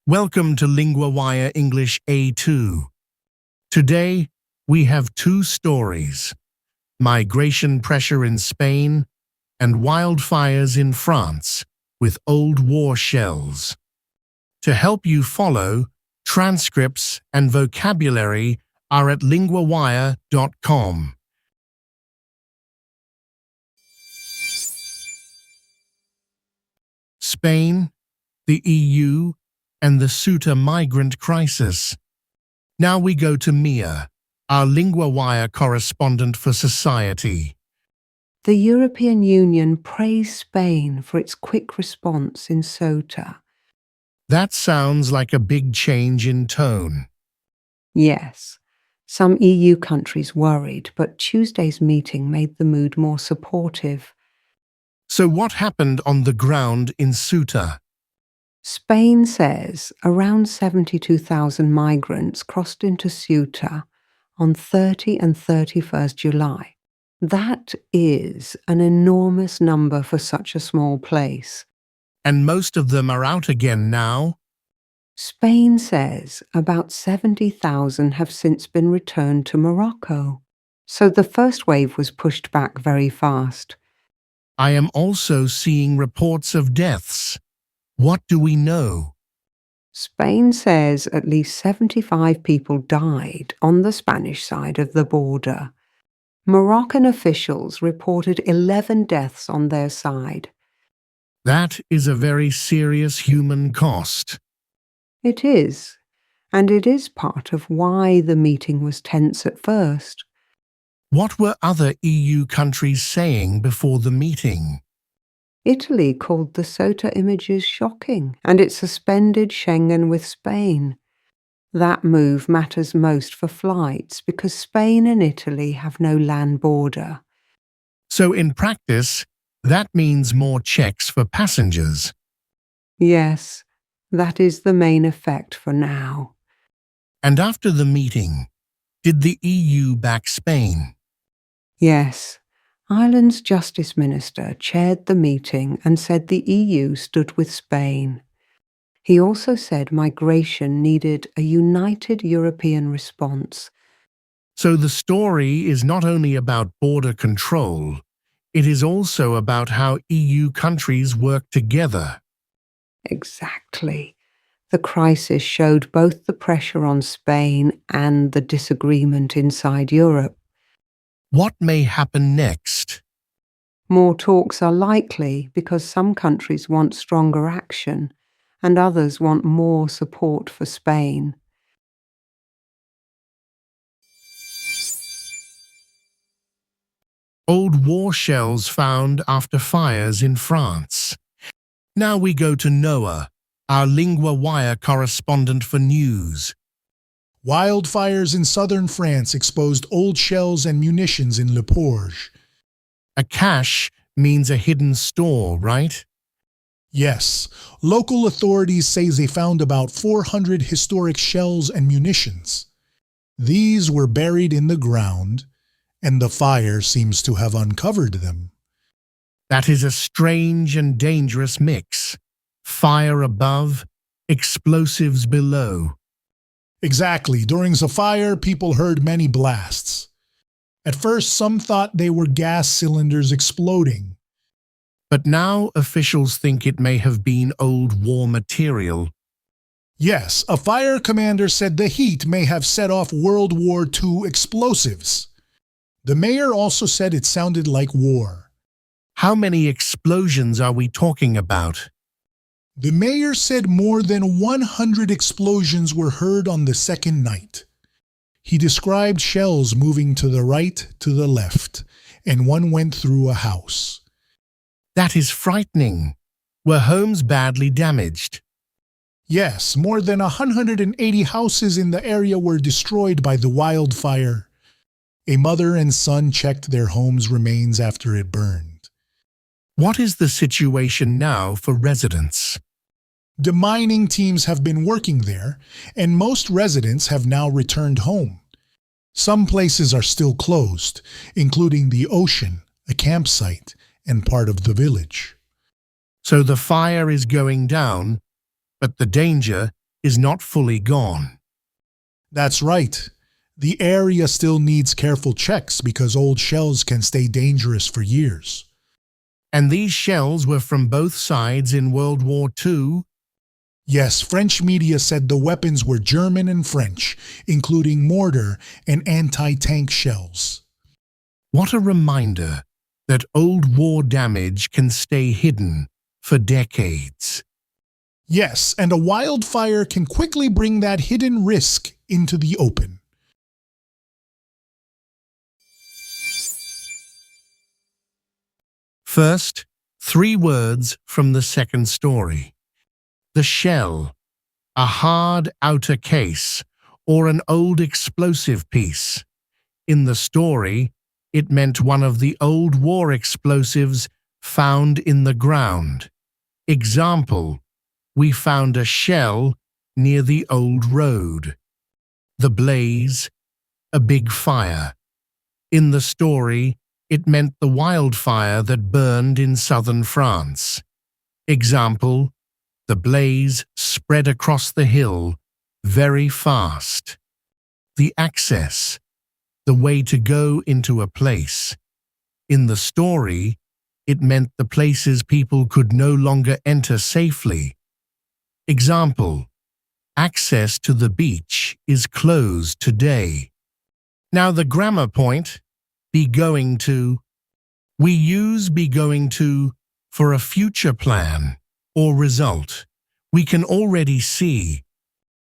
Welcome to LinguaWire English A2. Today, we have two stories: migration pressure in Spain and wildfires in France with old war shells. To help you follow, transcripts and vocabulary are at LinguaWire.com. Spain, the EU, and the Ceuta migrant crisis. Now we go to Mia, our LinguaWire correspondent for Society. The European Union praised Spain for its quick response in Ceuta. That sounds like a big change in tone. Yes, some EU countries worried, but Tuesday's meeting made the mood more supportive. So what happened on the ground in Ceuta? Spain says around 72,000 migrants crossed into Ceuta on 30 and 31st July. That is an enormous number for such a small place. And most of them are out again now? Spain says about 70,000 have since been returned to Morocco. So the first wave was pushed back very fast. I am also seeing reports of deaths. What do we know? Spain says at least 75 people died on the Spanish side of the border. Moroccan officials reported 11 deaths on their side. That is a very serious human cost. It is, and it is part of why the meeting was tense at first. What were other EU countries saying before the meeting? Italy called the Ceuta images shocking, and it suspended Schengen with Spain. That move matters most for flights because Spain and Italy have no land border. So in practice, that means more checks for passengers. Yes, that is the main effect for now. And after the meeting, did the EU back Spain? Yes, Ireland's Justice Minister chaired the meeting and said the EU stood with Spain. He also said migration needed a united European response. So the story is not only about border control, it is also about how EU countries work together. Exactly. The crisis showed both the pressure on Spain and the disagreement inside Europe. What may happen next? More talks are likely because some countries want stronger action and others want more support for Spain. Old war shells found after fires in France. Now we go to Noah, our LinguaWire correspondent for news. Wildfires in southern France exposed old shells and munitions in Le Porge. A cache means a hidden store, right? Yes, local authorities say they found about 400 historic shells and munitions. These were buried in the ground, and the fire seems to have uncovered them. That is a strange and dangerous mix. Fire above, explosives below. Exactly. During the fire, people heard many blasts. At first, some thought they were gas cylinders exploding. But now officials think it may have been old war material. Yes, a fire commander said the heat may have set off World War II explosives. The mayor also said it sounded like war. How many explosions are we talking about? The mayor said more than 100 explosions were heard on the second night. He described shells moving to the right, to the left, and one went through a house. That is frightening. Were homes badly damaged? Yes, more than 180 houses in the area were destroyed by the wildfire. A mother and son checked their home's remains after it burned. What is the situation now for residents? Demining teams have been working there, and most residents have now returned home. Some places are still closed, including the ocean, a campsite, and part of the village. So the fire is going down, but the danger is not fully gone. That's right. The area still needs careful checks because old shells can stay dangerous for years. And these shells were from both sides in World War II? Yes, French media said the weapons were German and French, including mortar and anti-tank shells. What a reminder that old war damage can stay hidden for decades. Yes, and a wildfire can quickly bring that hidden risk into the open. First, 3 words from the second story. The shell, a hard outer case, or an old explosive piece. In the story, it meant one of the old war explosives found in the ground. Example, we found a shell near the old road. The blaze, a big fire. In the story, it meant the wildfire that burned in southern France. Example, the blaze spread across the hill very fast. The access, the way to go into a place. In the story, it meant the places people could no longer enter safely. Example, access to the beach is closed today. Now the grammar point, be going to. We use be going to for a future plan or result. We can already see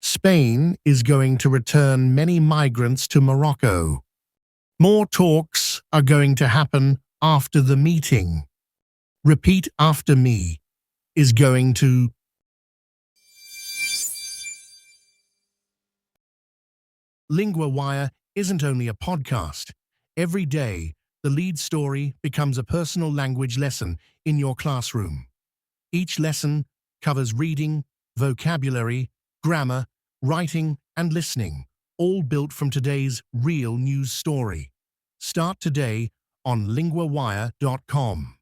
Spain is going to return many migrants to Morocco. More talks are going to happen after the meeting. Repeat after me is going to. LinguaWire isn't only a podcast. Every day, the lead story becomes a personal language lesson in your classroom. Each lesson covers reading, vocabulary, grammar, writing, and listening, all built from today's real news story. Start today on LinguaWire.com.